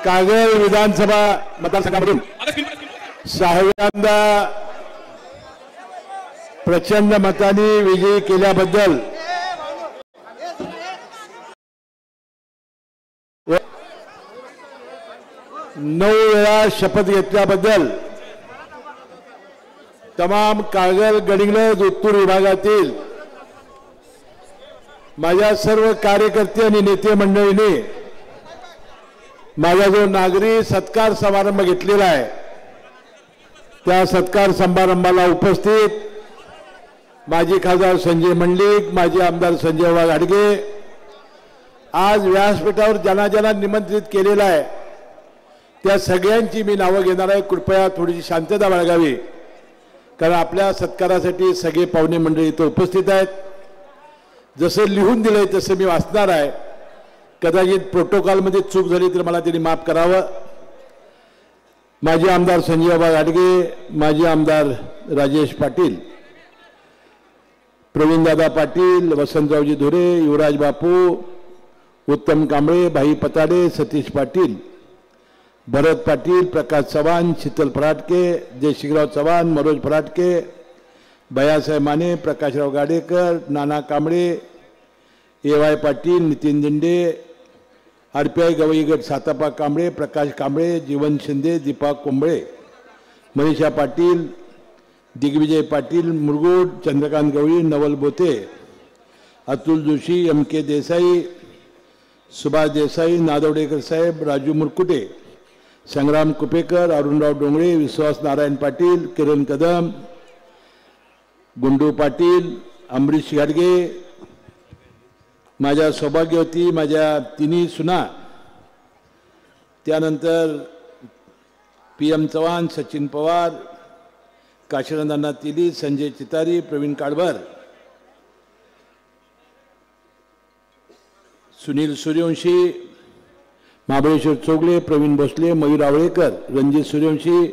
कागल विधानसभा मतदारसंघामधून 6व्यांदा प्रचंड मताने विजयी केल्याबद्दल व 9 वेळा शपथ घेतल्याबद्दल तमाम कागल गडिंग्लज उत्तूर विभागातील माझ्या सर्व कार्यकर्ते आणि नेते मंडळींनी माझा जो नागरी सत्कार समारंभ घेतलेला आहे त्या सत्कार समारंभाला उपस्थित माजी खासदार संजय मंडलिक, माजी आमदार संजय घाडगे, आज व्यासपीठावर ज्यांना ज्यांना निमंत्रित केलेला आहे त्या सगळ्यांची मी नावं घेणार आहे. कृपया थोडीशी शांतता बाळगावी, कारण आपल्या सत्कारासाठी सगळे पाहुणे मंडळी इथं उपस्थित आहेत. जसं लिहून दिलंय तसं मी वाचणार आहे. कदाचित प्रोटोकॉलमध्ये चूक झाली तर मला त्यांनी माफ करावं. माजी आमदार संजय घाडगे, माजी आमदार राजेश पाटील, प्रवीणदादा पाटील, वसंतरावजी धुरे, युवराज बापू, उत्तम कांबळे, भाई पताडे, सतीश पाटील, भरत पाटील, प्रकाश चव्हाण, शीतल फराटके, जयशिंगराव चव्हाण, मनोज फराटके, भैयासाहेब माने, प्रकाशराव गाडेकर, नाना कांबळे, ए.वाय. पाटील, नितीन दिंडे, आर.पी.आय. गवई गट सातापा कांबळे, प्रकाश कांबळे, जीवन शिंदे, दीपा कोंबळे, मनीषा पाटील, दिग्विजय पाटील, मुरगुड, चंद्रकांत गवळी, नवल बोते, अतुल जोशी, एम.के. देसाई, सुभाष देसाई, नादवडेकर साहेब, राजू मुरकुटे, संग्राम कुपेकर, अरुणराव डोंगरे, विश्वास नारायण पाटील, किरण कदम, गुंडू पाटील, अमरीश घाडगे, माझ्या सौभाग्यवती माझ्या तिन्ही सुना, त्यानंतर PM चव्हाण, सचिन पवार, काशीनाथांना तिली, संजय चितारी, प्रवीण काडभर, सुनील सूर्यवंशी, महाबळेश्वर चोगले, प्रवीण भोसले, मयूर आवळेकर, रणजित सूर्यवंशी,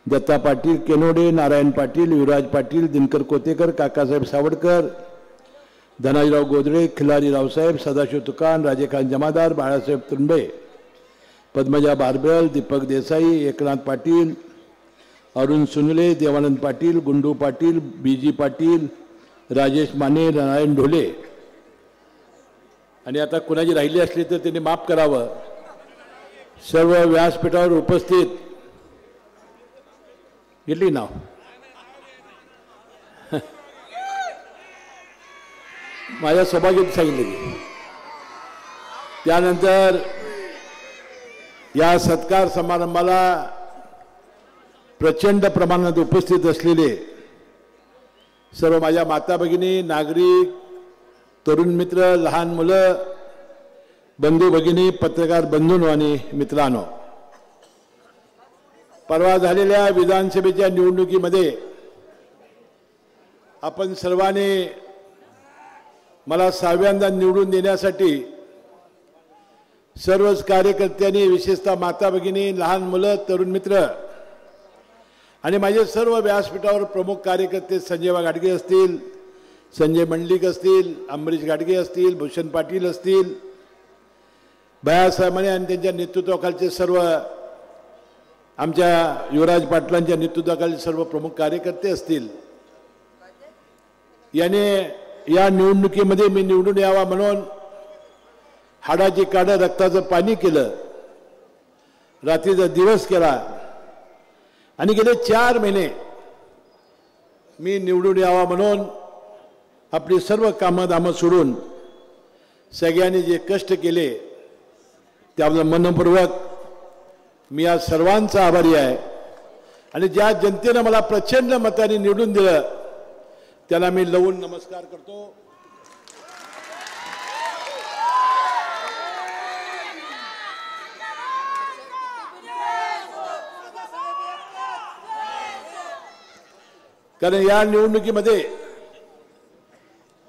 दत्ता पाटील केनोडे, नारायण पाटील, युवराज पाटील, दिनकर कोतेकर, काकासाहेब सावडकर, धनाजीराव गोदरे, खिलारी रावसाहेब, सदाशिव तुकान, राजेखान जमादार, बाळासाहेब तुंबे, पद्मजा बारबेल, दीपक देसाई, एकनाथ पाटील, अरुण सुनले, देवानंद पाटील, गुंडू पाटील, BG पाटील, राजेश माने, नारायण ढोले. आणि आता कुणाची राहिली असली तर त्यांनी माफ करावं. सर्व व्यासपीठावर उपस्थित घेतली नाव माझ्या सौभाग्यात सांगितले की त्यानंतर या सत्कार समारंभाला प्रचंड प्रमाणात उपस्थित असलेले सर्व माझ्या माता भगिनी, नागरिक, तरुण मित्र, लहान मुलं, बंधू भगिनी, पत्रकार बंधूंनो आणि मित्रांनो, परवा झालेल्या विधानसभेच्या निवडणुकीमध्ये आपण सर्वांनी मला 6व्यांदा निवडून देण्यासाठी सर्वच कार्यकर्त्यांनी, विशेषतः माता भगिनी, लहान मुलं, तरुण मित्र आणि माझे सर्व व्यासपीठावर प्रमुख कार्यकर्ते संजय घाडगे असतील, संजय मंडलिक असतील, अमरीश घाडगे असतील, भूषण पाटील असतील, भैयासाहेब माने आणि त्यांच्या नेतृत्वाखालचे सर्व आमच्या युवराज पाटलांच्या नेतृत्वाखाली सर्व प्रमुख कार्यकर्ते असतील, याने या निवडणुकीमध्ये मी निवडून यावा म्हणून हाडाची काढं रक्ताचं पाणी केलं, रात्रीचा दिवस केला आणि गेले 4 महिने मी निवडून यावा म्हणून आपली सर्व कामं सोडून सगळ्यांनी जे कष्ट केले त्याबद्दल मनपूर्वक मी या सर्वांचा आभारी आहे. आणि ज्या जनतेनं मला प्रचंड मताने निवडून दिलं त्याला मी लवून नमस्कार करतो. कारण या निवडणुकीमध्ये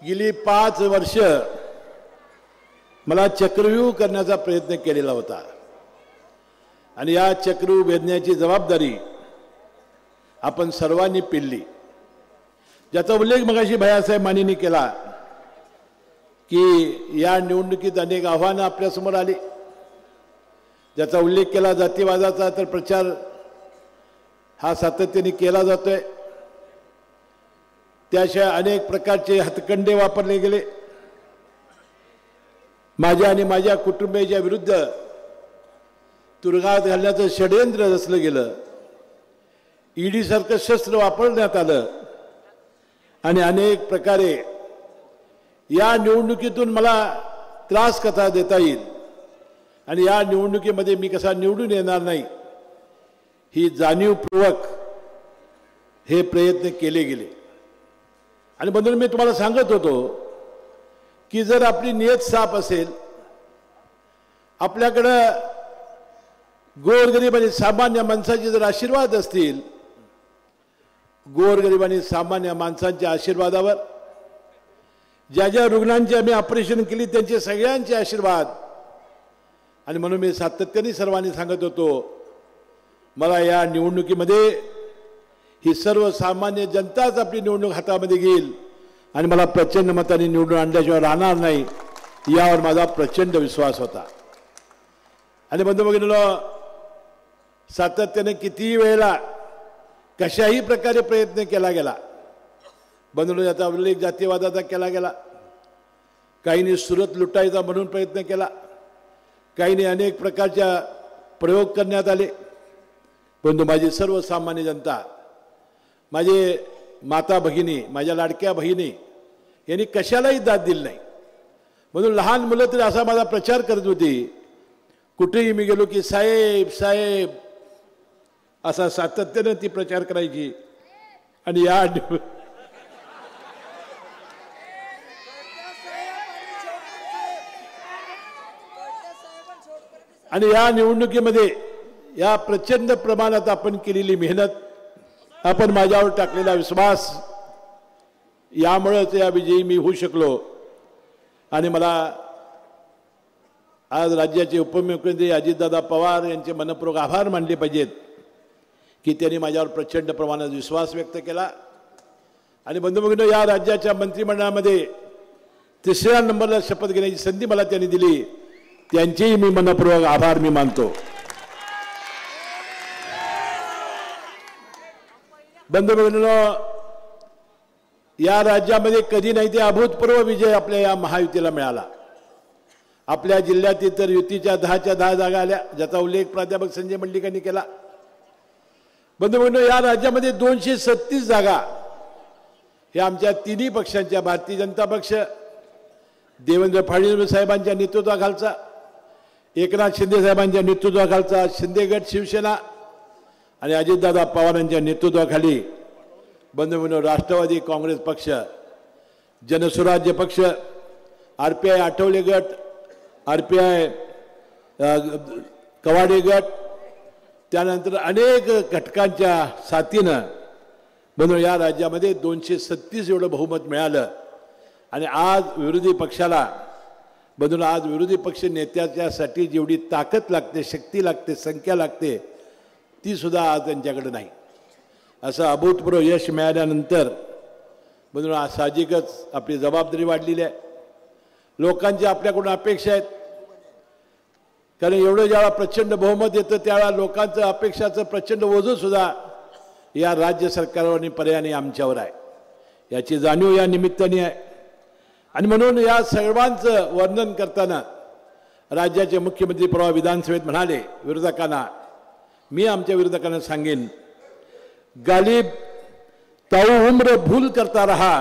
गेली 5 वर्ष मला चक्रव्यूह करण्याचा प्रयत्न केलेला होता आणि या चक्रव्यूह भेदण्याची जबाबदारी आपण सर्वांनी पेलली. ज्याचा उल्लेख मगाशी भैयासाहेब मानेंनी केला की या निवडणुकीत अनेक आव्हानं आपल्यासमोर आली. ज्याचा उल्लेख केला जातीवादाचा, तर प्रचार हा सातत्याने केला जातोय। त्याशिवाय अनेक प्रकारचे हतकंडे वापरले गेले। माझ्या आणि माझ्या कुटुंबियाच्या विरुद्ध तुरुंगात घालण्याचं षडयंत्र रचलं गेलं। ईडी सारखं शस्त्र वापरण्यात आलं आणि अनेक प्रकारे या निवडणुकीतून मला त्रास कसा देता येईल आणि या निवडणुकीमध्ये मी कसा निवडून येणार नाही, ही जाणीवपूर्वक हे प्रयत्न केले गेले। आणि म्हणून मी तुम्हाला सांगत होतो की जर आपली नियत साफ असेल, आपल्याकडं गोरगरीब आणि सामान्य माणसाचे जर आशीर्वाद असतील, गोरगरीब आणि सामान्य माणसांच्या आशीर्वादावर, ज्या ज्या रुग्णांची आम्ही ऑपरेशन केली त्यांचे सगळ्यांचे आशीर्वाद, आणि म्हणून मी सातत्याने सर्वांनी सांगत होतो मला या निवडणुकीमध्ये ही सर्वसामान्य जनताच आपली निवडणूक हातामध्ये घेईल आणि मला प्रचंड मताने निवडून आणल्याशिवाय राहणार नाही, यावर माझा प्रचंड विश्वास होता। आणि बंधू-भगिनींनो, सातत्याने कितीही वेळेला कशाही प्रकारे प्रयत्न केला गेला। बंधूंनो, याचा उल्लेख जातीवादाचा केला गेला, काहींनी सुरत लुटायचा म्हणून प्रयत्न केला, काहींनी अनेक प्रकारच्या प्रयोग करण्यात आले। बंधू, माझी सर्वसामान्य जनता, माझे माता भगिनी, माझ्या लाडक्या बहिणी यांनी कशालाही दाद दिली नाही। म्हणून लहान मुलं तरी असा माझा प्रचार करत होती, कुठेही मी गेलो की साहेब साहेब असा सातत्याने ती प्रचार करायची। आणि या निवडणुकीमध्ये या प्रचंड प्रमाणात आपण केलेली मेहनत, आपण माझ्यावर टाकलेला विश्वास, यामुळेच या विजयी मी होऊ शकलो। आणि मला आज राज्याचे उपमुख्यमंत्री अजितदादा पवार यांचे मनपूर्वक आभार मानले पाहिजेत की त्यांनी माझ्यावर प्रचंड प्रमाणात विश्वास व्यक्त केला। आणि बंधू-भगिनींनो, या राज्याच्या मंत्रिमंडळामध्ये तिसऱ्या नंबरला शपथ घेण्याची संधी मला त्यांनी दिली, त्यांचेही मी मनपूर्वक आभार मी मानतो। बंधू-भगिनींनो, या राज्यामध्ये कधी नाही ते अभूतपूर्व विजय आपल्या या महायुतीला मिळाला। आपल्या जिल्ह्यातील तर युतीच्या 10च्या 10 जागा आल्या, ज्याचा उल्लेख प्राध्यापक संजय मंडलिकांनी केला। बंधू-भगिनींनो, या राज्यामध्ये 236 जागा हे आमच्या तिन्ही पक्षांच्या, भारतीय जनता पक्ष देवेंद्र फडणवीस साहेबांच्या नेतृत्वाखालचा, एकनाथ शिंदे साहेबांच्या नेतृत्वाखालचा शिंदे गट शिवसेना आणि अजितदादा पवारांच्या नेतृत्वाखाली बंधू-भगिनींनो राष्ट्रवादी काँग्रेस पक्ष, जनसुराज्य पक्ष, आरपीआय आठवले गट, आरपीआय कवाडे गट, त्यानंतर अनेक घटकांच्या साथीनं बंधू या राज्यामध्ये 236 एवढं बहुमत मिळालं। आणि आज विरोधी पक्षाला बंधू, आज विरोधी पक्ष नेत्याच्यासाठी जेवढी ताकद लागते, शक्ती लागते, संख्या लागते, ती सुद्धा आज त्यांच्याकडे नाही। असं अभूतपूर्व यश मिळाल्यानंतर बंधू साहजिकच आपली जबाबदारी वाढलेली आहे, लोकांची आपल्याकडून अपेक्षा आहेत। कारण एवढं ज्यावेळा प्रचंड बहुमत येतं त्यावेळा लोकांचं अपेक्षाचं प्रचंड ओझं सुद्धा या राज्य सरकारवर आणि पर्यायाने आमच्यावर आहे, याची जाणीव या निमित्ताने आहे। आणि म्हणून या सर्वांचं वर्णन करताना राज्याचे मुख्यमंत्री परवा विधानसभेत म्हणाले विरोधकांना, मी आमच्या विरोधकांना सांगेन, गालिब ताऊ उम्र भूल करता रहा,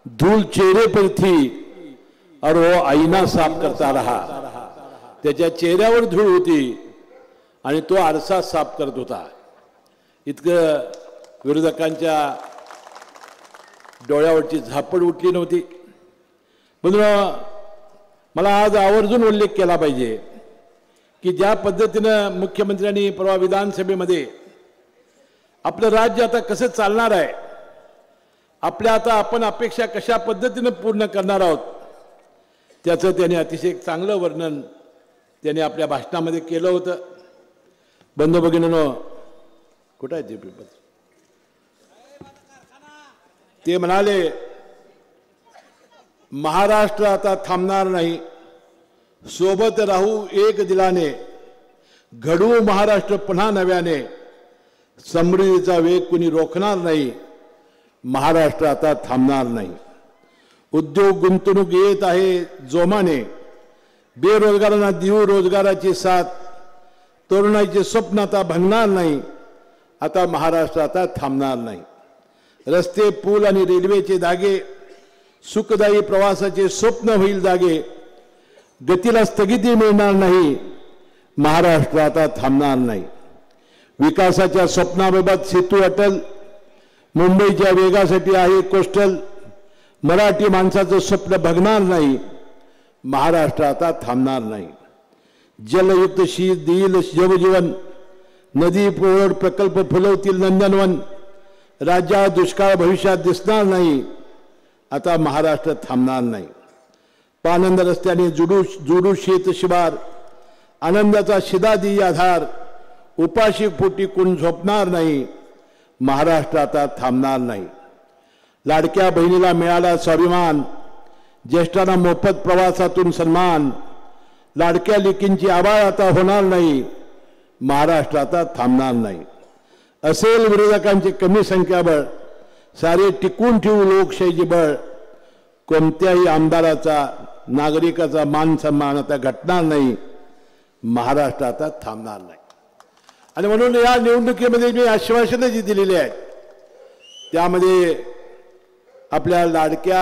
धूल चेहरे पर थी और वो आईना साफ करता रहा। त्याच्या चेहऱ्यावर धूळ होती आणि तो आरसा साफ करत होता। इतकं विरोधकांच्या डोळ्यावरची झापड उठली नव्हती। म्हणून मला आज आवर्जून उल्लेख केला पाहिजे की ज्या पद्धतीनं मुख्यमंत्र्यांनी परवा विधानसभेमध्ये आपलं राज्य आता कसं चालणार आहे, आपल्या आता आपण अपेक्षा कशा पद्धतीनं पूर्ण करणार आहोत, त्याचं त्यांनी अतिशय चांगलं वर्णन त्यांनी आपल्या भाषणामध्ये केलं होतं। बंधू भगिनींनो, कुठं आहे ते पेपर? ते म्हणाले, महाराष्ट्र आता थांबणार नाही, सोबत राहू एक दिलाने, घडवू महाराष्ट्र पुन्हा नव्याने, समृद्धीचा वेग कुणी रोखणार नाही, महाराष्ट्र आता थांबणार नाही. उद्योग गुंतवणूक येत आहे जोमाने, बेरोजगारांना देऊ रोजगाराची साथ, तरुणाईचे स्वप्न आता भंगणार नाही, आता महाराष्ट्र आता थांबणार नाही. रस्ते पूल आणि रेल्वेचे धागे, सुखदायी प्रवासाचे स्वप्न होईल जागे, गतीला स्थगिती मिळणार नाही, महाराष्ट्र आता थांबणार नाही. विकासाच्या स्वप्नाबाबत सेतू अटल, मुंबईच्या वेगासाठी आहे कोस्टल, मराठी माणसाचं स्वप्न भगणार नाही, महाराष्ट्र आता थांबणार नाही. जलयुक्त शीत देईल जवजीवन, नदी प्रौढ प्रकल्प फुलवतील नंदनवन, राज्यात दुष्काळ भविष्यात दिसणार नाही, आता महाराष्ट्र थांबणार नाही. पानंद रस्त्याने जुडू शेत शिवार, आनंदाचा शिदा देई आधार, उपाशी पोटी कोण झोपणार नाही, महाराष्ट्र आता थांबणार नाही. लाडक्या बहिणीला मिळाला स्वाभिमान, ज्येष्ठांना मोफत प्रवासातून सन्मान, लाडक्या लेकींची आबाळ आता होणार नाही, महाराष्ट्र आता थांबणार नाही. असेल विरोधकांची कमी संख्याबळ, सारे टिकून ठेवू लोकशाहीचे बळ, कोणत्याही आमदाराचा नागरिकाचा मान सन्मान आता घटणार नाही, महाराष्ट्र आता थांबणार नाही. आणि म्हणून या निवडणुकीमध्ये मी आश्वासनं जी दिलेली आहेत त्यामध्ये आपल्या लाडक्या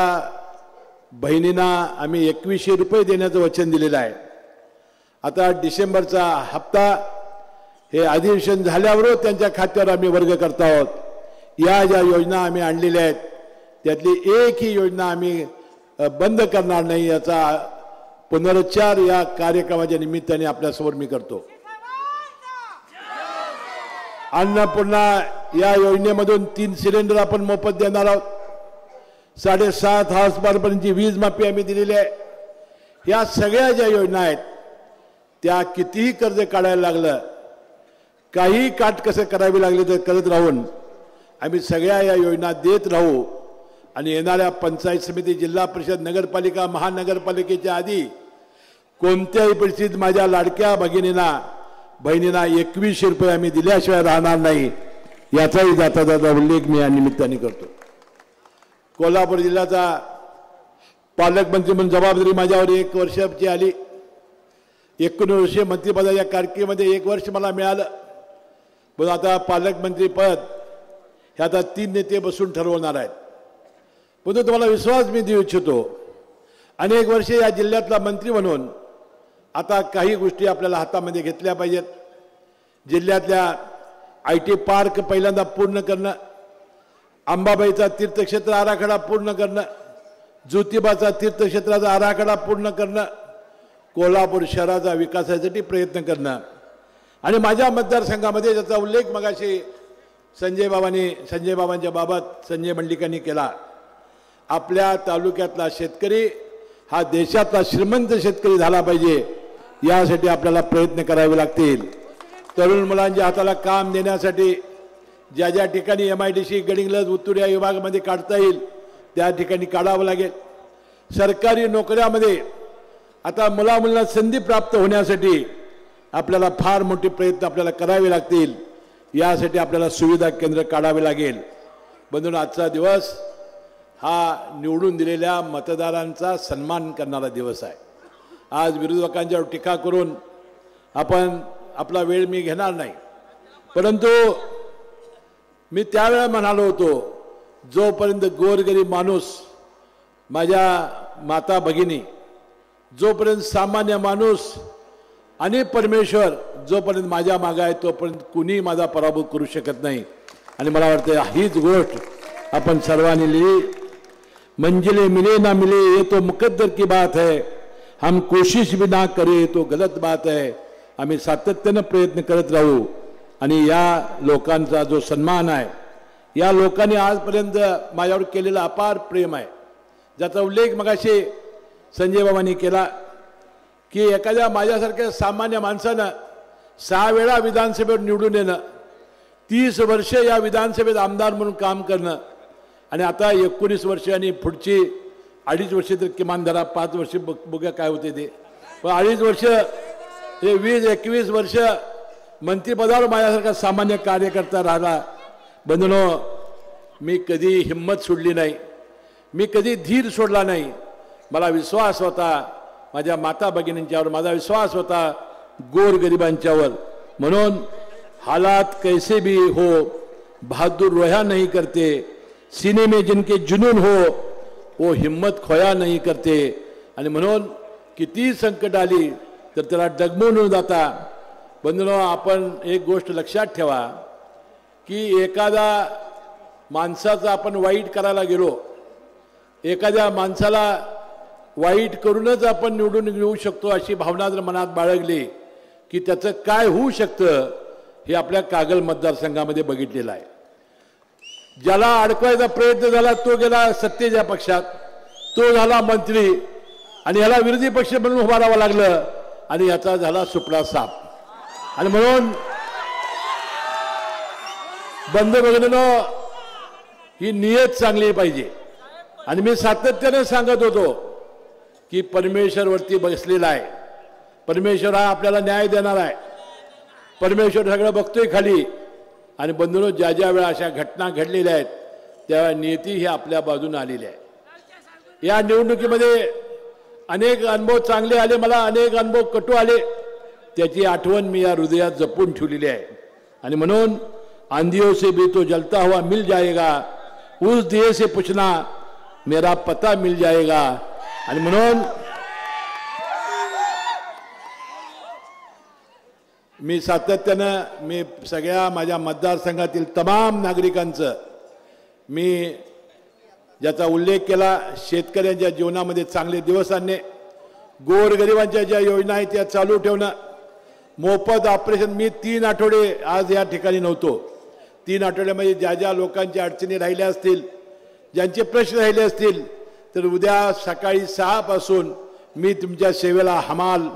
बहिणींना आम्ही 2100 रुपये देण्याचं वचन दिलेलं आहे. आता डिसेंबरचा हप्ता हे अधिवेशन झाल्यावर त्यांच्या खात्यावर आम्ही वर्ग करत आहोत. या ज्या योजना आम्ही आणलेल्या आहेत त्यातली एकही योजना आम्ही बंद करणार नाही, याचा पुनरुच्चार या कार्यक्रमाच्या निमित्ताने आपल्यासमोर मी करतो. अन्नपूर्णा या योजनेमधून 3 सिलेंडर आपण मोफत देणार आहोत. 7.5 हॉर्सपावरपर्यंतची वीज माफी आम्ही दिलेली आहे. या सगळ्या ज्या योजना आहेत त्या कितीही कर्ज काढायला लागलं, काही काटकसर करावी लागली तर करत राहून आम्ही सगळ्या या योजना देत राहू. आणि येणाऱ्या पंचायत समिती, जिल्हा परिषद, नगरपालिका, महानगरपालिकेच्या आधी कोणत्याही परिस्थितीत माझ्या लाडक्या बहिणींना 2100 रुपये आम्ही दिल्याशिवाय राहणार नाही, याचाही जाता जाता उल्लेख मी या निमित्ताने करतो. कोल्हापूर जिल्ह्याचा पालकमंत्री म्हणून जबाबदारी माझ्यावर 1 वर्षाची आली. 19 वर्षीय मंत्रिपदाच्या कारकिर्दीमध्ये 1 वर्ष मला मिळालं. पण आता पालकमंत्री पद हे आता 3 नेते बसून ठरवणार आहेत. पण तुम्हाला विश्वास मी देऊ इच्छितो, अनेक वर्षे या जिल्ह्यातला मंत्री म्हणून आता काही गोष्टी आपल्याला हातामध्ये घेतल्या पाहिजेत. जिल्ह्यातल्या IT पार्क पहिल्यांदा पूर्ण करणं, अंबाबाईचा तीर्थक्षेत्र आराखडा पूर्ण करणं, ज्योतिबाचा तीर्थक्षेत्राचा आराखडा पूर्ण करणं, कोल्हापूर शहराचा विकासासाठी प्रयत्न करणं. आणि माझ्या मतदारसंघामध्ये ज्याचा उल्लेख मगाशी संजय बाबांच्या बाबत संजय मंडलिकांनी केला, आपल्या तालुक्यातला शेतकरी हा देशातला श्रीमंत शेतकरी झाला पाहिजे, यासाठी आपल्याला प्रयत्न करावे लागतील. तरुण मुलांच्या हाताला काम देण्यासाठी ज्या ज्या ठिकाणी MIDC, गडिंग्लज, उत्तूर या विभागामध्ये काढता येईल त्या ठिकाणी काढावं लागेल. सरकारी नोकऱ्यामध्ये आता मुलांना संधी प्राप्त होण्यासाठी आपल्याला फार मोठे प्रयत्न आपल्याला करावे लागतील. यासाठी आपल्याला सुविधा केंद्र काढावे लागेल. बंधूंनो, आजचा दिवस हा निवडून दिलेल्या मतदारांचा सन्मान करणारा दिवस आहे. आज विरोधकांच्यावर टीका करून आपण आपला वेळ मी घेणार नाही, परंतु मी त्यावेळेला म्हणालो होतो, जोपर्यंत गोरगरीब माणूस, माझ्या माता भगिनी, जोपर्यंत सामान्य माणूस आणि परमेश्वर जोपर्यंत माझ्या मागे आहे तोपर्यंत कुणी माझा पराभव करू शकत नाही. आणि मला वाटतं हीच गोष्ट आपण सर्वांनी लिहिली. मंजिले मिले ना मिले ये तो मुकद्दर की बात है, हम कोशिश भी ना करे तो गलत बात है. आम्ही सातत्याने प्रयत्न करत राहू. आणि या लोकांचा जो सन्मान आहे, या लोकांनी आजपर्यंत माझ्यावर केलेला अपार प्रेम आहे, ज्याचा उल्लेख मगाशी संजय बाबांनी केला की एखाद्या माझ्यासारख्या सामान्य माणसानं 6 वेळा विधानसभेवर निवडून येणं, 30 वर्ष या विधानसभेत आमदार म्हणून काम करणं, आणि आता 19 वर्ष आणि पुढची 2.5 वर्ष तर किमान धरा, 5 वर्ष बघूया काय होते ते, पण 2.5 वर्ष हे 20-21 वर्ष मंत्रिपदावर माझ्यासारखा सामान्य कार्यकर्ता राहिला. बंधूंनो, मी कधी हिंमत सोडली नाही, मी कधी धीर सोडला नाही. मला विश्वास होता माझ्या माता भगिनींच्यावर, माझा विश्वास होता गोरगरिबांच्यावर. म्हणून हालात कैसे भी हो बहादुर रोया नहीं करते, सीने में जिनके जुनून हो वो हिम्मत खोया नहीं करते. आणि म्हणून किती संकट आली तर त्याला डगमगून न जाता बंधूंनो, आपण एक गोष्ट लक्षात ठेवा की एखादा माणसाचा आपण वाईट करायला गेलो, एखाद्या माणसाला वाईट करूनच आपण निवडून येऊ शकतो अशी भावना जर मनात बाळगली की त्याचं काय होऊ शकतं हे आपल्या कागल मतदारसंघामध्ये बघितलेलं आहे. ज्याला अडकवायचा प्रयत्न झाला तो गेला सत्तेच्या पक्षात, तो झाला मंत्री आणि ह्याला विरोधी पक्ष म्हणून उभा राहावं लागलं आणि याचा झाला सुपडा साप. आणि म्हणून बंद बघणं ही नियत चांगली पाहिजे. आणि मी सातत्याने सांगत होतो की परमेश्वर वरती बसलेला आहे, परमेश्वर हा आपल्याला न्याय देणार आहे, परमेश्वर सगळं बघतोय खाली. आणि बंधूंनो, ज्या ज्या वेळा अशा घटना घडलेल्या आहेत त्या नियती ही आपल्या बाजूने आलेली आहे. या निवडणुकीमध्ये अनेक अनुभव चांगले आले, मला अनेक अनुभव कटू आले, त्याची आठवण मी या हृदयात जपून ठेवलेली आहे. आणि म्हणून आंधियों से भी तो जलता हुआ मिल जाएगा, उस दिए से पूछना मेरा पता मिल जाएगा. आणि म्हणून मी सातत्यानं मी सगळ्या माझ्या मतदारसंघातील तमाम नागरिकांचं मी ज्याचा उल्लेख केला, शेतकऱ्यांच्या जीवनामध्ये चांगले दिवस आणणे, गोरगरिबांच्या ज्या योजना आहेत त्या चालू ठेवणं, मोफत ऑपरेशन. मी 3 आठवडे आज या ठिकाणी नव्हतो. 3 आठवड्यामध्ये ज्या ज्या लोकांच्या अडचणी राहिल्या असतील, ज्यांचे प्रश्न राहिले असतील, तर उद्या सकाळी 6 पासून मी तुमच्या सेवेला हमाल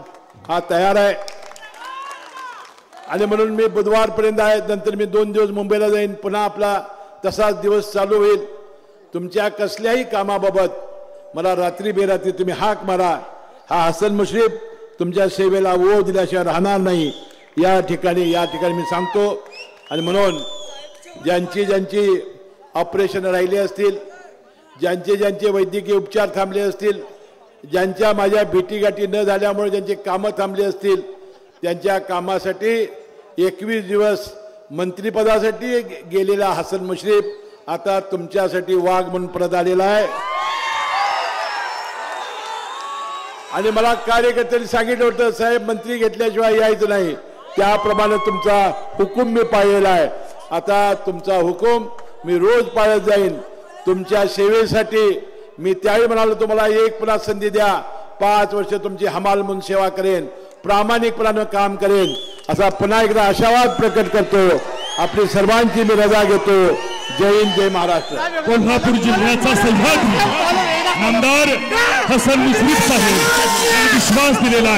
हा तयार आहे. आणि म्हणून मी बुधवारपर्यंत आहे, नंतर मी 2 दिवस मुंबईला जाईन, पुन्हा आपला तसाच दिवस चालू होईल. तुमच्या कसल्याही कामाबाबत मला रात्री बेरात्री तुम्ही हाक मारा, हा हसन मुश्रीफ तुमच्या सेवेला ओढ दिल्याशिवाय राहणार नाही या ठिकाणी मी सांगतो. आणि म्हणून ज्यांची ऑपरेशन राहिली असतील, ज्यांचे वैद्यकीय उपचार थांबले असतील, ज्यांच्या माझ्या भेटीगाठी न झाल्यामुळे ज्यांचे कामं थांबले असतील, त्यांच्या कामासाठी 21 दिवस मंत्रिपदासाठी गेलेला हसन मुश्रीफ आता तुमच्यासाठी वाघ म्हणून परत आलेला आहे. आणि मला कार्यकर्त्यांनी सांगितलं होतं, साहेब मंत्री घेतल्याशिवाय यायचं नाही, त्याप्रमाणे तुमचा हुकूम मी पाळलेला आहे. आता तुमचा हुकूम मी रोज पाळत जाईन. तुमच्या सेवेसाठी मी त्यावेळी म्हणालो तुम्हाला एक पुन्हा संधी द्या, 5 वर्ष तुमची हमाल म्हणून सेवा करेन, प्रामाणिकपणाने काम करेन असा पुन्हा एकदा आशावाद प्रकट करतो. आपली सर्वांची मी रजा घेतो. जय हिंद, जय महाराष्ट्र. कोल्हापूर जिल्ह्याचा सह्याद्री आमदार हसन मुश्रीफ साहेब यांनी विश्वास दिलेला आहे.